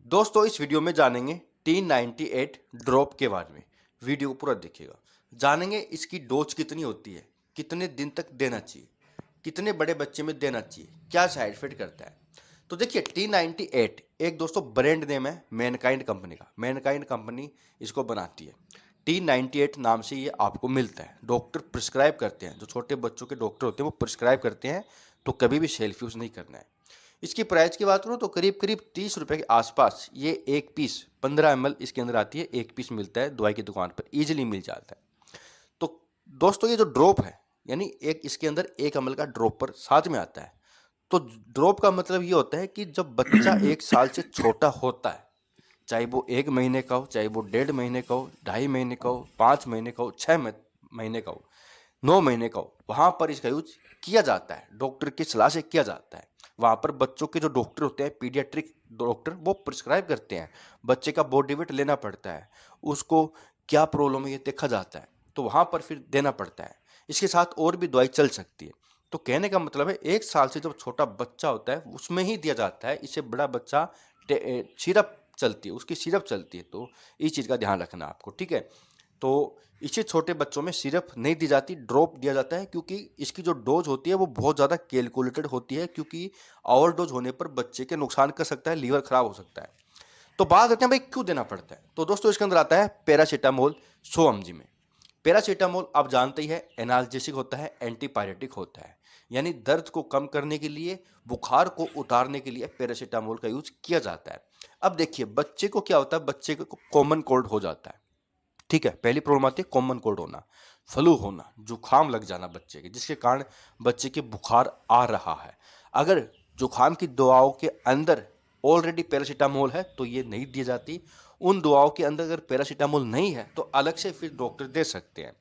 दोस्तों इस वीडियो में जानेंगे T98 ड्रॉप के बारे में। वीडियो को पूरा देखिएगा। जानेंगे इसकी डोज कितनी होती है, कितने दिन तक देना चाहिए, कितने बड़े बच्चे में देना चाहिए, क्या साइड इफेक्ट करता है। तो देखिए T98 एक दोस्तों ब्रांड नेम है मैनकाइंड कंपनी का। मैनकाइंड कंपनी इसको बनाती है। T98 नाम से ये आपको मिलता है। डॉक्टर प्रिस्क्राइब करते हैं, जो छोटे बच्चों के डॉक्टर होते हैं वो प्रिस्क्राइब करते हैं, तो कभी भी सेल्फ यूज़ नहीं करना है। इसकी प्राइस की बात करूँ तो करीब करीब 30 रुपये के आसपास ये एक पीस 15 ml इसके अंदर आती है। एक पीस मिलता है दवाई की दुकान पर, ईजिली मिल जाता है। तो दोस्तों ये जो ड्रॉप है, यानी एक इसके अंदर 1 ml का ड्रॉप पर साथ में आता है। तो ड्रॉप का मतलब ये होता है कि जब बच्चा 1 साल से छोटा होता है, चाहे वो 1 महीने का हो, चाहे वो 1.5 महीने का हो, 2.5 महीने का हो, 5 महीने का हो, 6 महीने का हो, 9 महीने का हो, वहाँ पर इसका यूज किया जाता है। डॉक्टर की सलाह से किया जाता है। वहाँ पर बच्चों के जो डॉक्टर होते हैं, पीडियाट्रिक डॉक्टर, वो प्रिस्क्राइब करते हैं। बच्चे का बॉडी वेट लेना पड़ता है, उसको क्या प्रॉब्लम है ये देखा जाता है, तो वहाँ पर फिर देना पड़ता है। इसके साथ और भी दवाई चल सकती है। तो कहने का मतलब है 1 साल से जब छोटा बच्चा होता है उसमें ही दिया जाता है। इससे बड़ा बच्चा सिरप चलती है, उसकी सिरप चलती है। तो इस चीज़ का ध्यान रखना आपको, ठीक है। तो इससे छोटे बच्चों में सिरप नहीं दी जाती, ड्रॉप दिया जाता है, क्योंकि इसकी जो डोज होती है वो बहुत ज़्यादा कैलकुलेटेड होती है। क्योंकि ओवरडोज होने पर बच्चे के नुकसान कर सकता है, लीवर खराब हो सकता है। तो बात करते हैं भाई क्यों देना पड़ता है। तो दोस्तों इसके अंदर आता है पैरासीटामोल 100 mg में। पैरासीटामोल आप जानते ही है एनाल्जेसिक होता है, एंटीपायरेटिक होता है। यानी दर्द को कम करने के लिए, बुखार को उतारने के लिए पैरासीटामोल का यूज किया जाता है। अब देखिए बच्चे को क्या होता है, बच्चे को कॉमन कोल्ड हो जाता है, ठीक है। पहली प्रॉब्लम आती है कॉमन कोल्ड होना, फ्लू होना, जुकाम लग जाना बच्चे के, जिसके कारण बच्चे के बुखार आ रहा है। अगर जुकाम की दवाओं के अंदर ऑलरेडी पैरासीटामोल है तो ये नहीं दी जाती। उन दवाओं के अंदर अगर पैरासीटामोल नहीं है तो अलग से फिर डॉक्टर दे सकते हैं।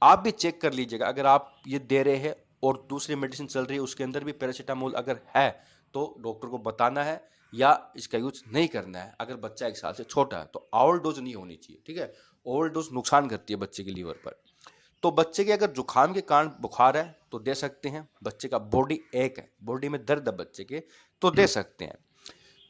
आप भी चेक कर लीजिएगा, अगर आप ये दे रहे हैं और दूसरी मेडिसिन चल रही है उसके अंदर भी पैरासीटामोल अगर है तो डॉक्टर को बताना है या इसका यूज नहीं करना है। अगर बच्चा 1 साल से छोटा है तो ओवर डोज नहीं होनी चाहिए, ठीक है। ओवर डोज नुकसान करती है बच्चे के लीवर पर। तो बच्चे के अगर जुकाम के कारण बुखार है तो दे सकते हैं। बच्चे का बॉडी एक है, बॉडी में दर्द है बच्चे के, तो दे सकते हैं।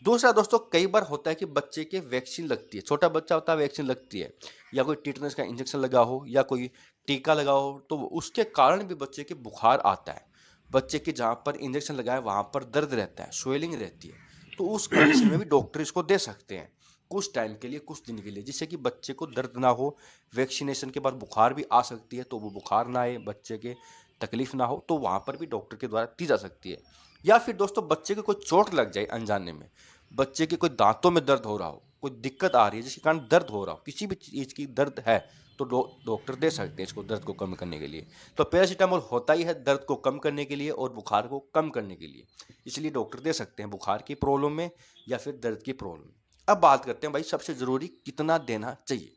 दूसरा दोस्तों कई बार होता है कि बच्चे के वैक्सीन लगती है, छोटा बच्चा होता है वैक्सीन लगती है, या कोई टिटनेस का इंजेक्शन लगा हो या कोई टीका लगा हो, तो उसके कारण भी बच्चे के बुखार आता है। बच्चे के जहाँ पर इंजेक्शन लगा है वहाँ पर दर्द रहता है, स्वेलिंग रहती है। तो उस कंडीशन में भी डॉक्टर इसको दे सकते हैं कुछ टाइम के लिए, कुछ दिन के लिए, जिससे कि बच्चे को दर्द ना हो। वैक्सीनेशन के बाद बुखार भी आ सकती है, तो वो बुखार ना आए, बच्चे के तकलीफ ना हो, तो वहाँ पर भी डॉक्टर के द्वारा दी जा सकती है। या फिर दोस्तों बच्चे को कोई चोट लग जाए अनजाने में, बच्चे के कोई दांतों में दर्द हो रहा हो, कोई दिक्कत आ रही है जिसके कारण दर्द हो रहा हो, किसी भी चीज़ की दर्द है, तो डॉक्टर दे सकते हैं इसको दर्द को कम करने के लिए। तो पैरासीटामोल होता ही है दर्द को कम करने के लिए और बुखार को कम करने के लिए, इसलिए डॉक्टर दे सकते हैं बुखार की प्रॉब्लम में या फिर दर्द की प्रॉब्लम में। अब बात करते हैं भाई सबसे ज़रूरी कितना देना चाहिए।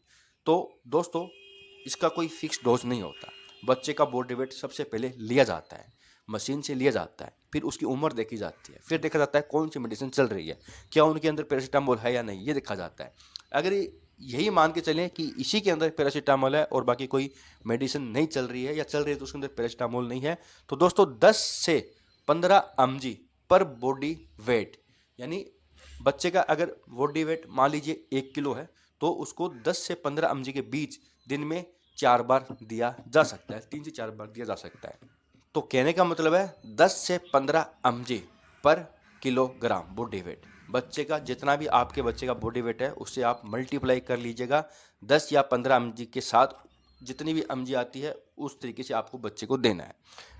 तो दोस्तों इसका कोई फिक्स डोज नहीं होता। बच्चे का बॉडी वेट सबसे पहले लिया जाता है, मशीन से लिया जाता है, फिर उसकी उम्र देखी जाती है, फिर देखा जाता है कौन सी मेडिसिन चल रही है, क्या उनके अंदर पैरासीटामोल है या नहीं, ये देखा जाता है। अगर यही मान के चलें कि इसी के अंदर पैरासीटामोल है और बाकी कोई मेडिसिन नहीं चल रही है, या चल रही है तो उसके अंदर पैरासीटामोल नहीं है, तो दोस्तों 10 से 15 mg पर बॉडी वेट, यानी बच्चे का अगर बॉडी वेट मान लीजिए 1 किलो है तो उसको 10 से 15 mg के बीच दिन में 4 बार दिया जा सकता है, 3 से 4 बार दिया जा सकता है। तो कहने का मतलब है 10 से 15 mg पर किलोग्राम बॉडी वेट। बच्चे का जितना भी आपके बच्चे का बॉडी वेट है उससे आप मल्टीप्लाई कर लीजिएगा 10 या 15 mg के साथ, जितनी भी mg आती है उस तरीके से आपको बच्चे को देना है,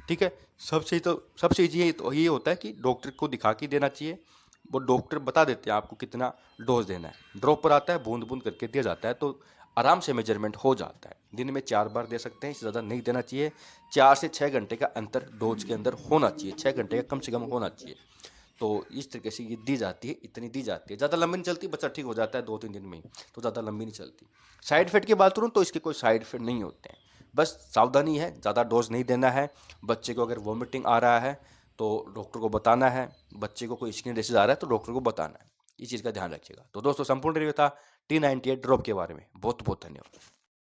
ठीक है। सबसे ईजी तो ये होता है कि डॉक्टर को दिखा के देना चाहिए। वो डॉक्टर बता देते हैं आपको कितना डोज देना है। ड्रॉप पर आता है, बूंद बूंद करके दिया जाता है, तो आराम से मेजरमेंट हो जाता है। दिन में 4 बार दे सकते हैं, इससे ज़्यादा नहीं देना चाहिए। 4 से 6 घंटे का अंतर डोज के अंदर होना चाहिए, 6 घंटे का कम से कम होना चाहिए। तो इस तरीके से ये दी जाती है, इतनी दी जाती है। ज़्यादा लंबी नहीं चलती, बच्चा ठीक हो जाता है 2-3 दिन में ही, तो ज़्यादा लंबी नहीं चलती। साइड इफेक्ट की बात करूँ तो इसके कोई साइड इफेक्ट नहीं होते हैं, बस सावधानी है, ज़्यादा डोज नहीं देना है। बच्चे को अगर वॉमिटिंग आ रहा है तो डॉक्टर को बताना है, बच्चे को कोई स्किन डिसीज आ रहा है तो डॉक्टर को बताना है। इस चीज़ का ध्यान रखिएगा। तो दोस्तों संपूर्ण रिव्यू था T98 ड्रॉप के बारे में। बहुत बहुत धन्यवाद।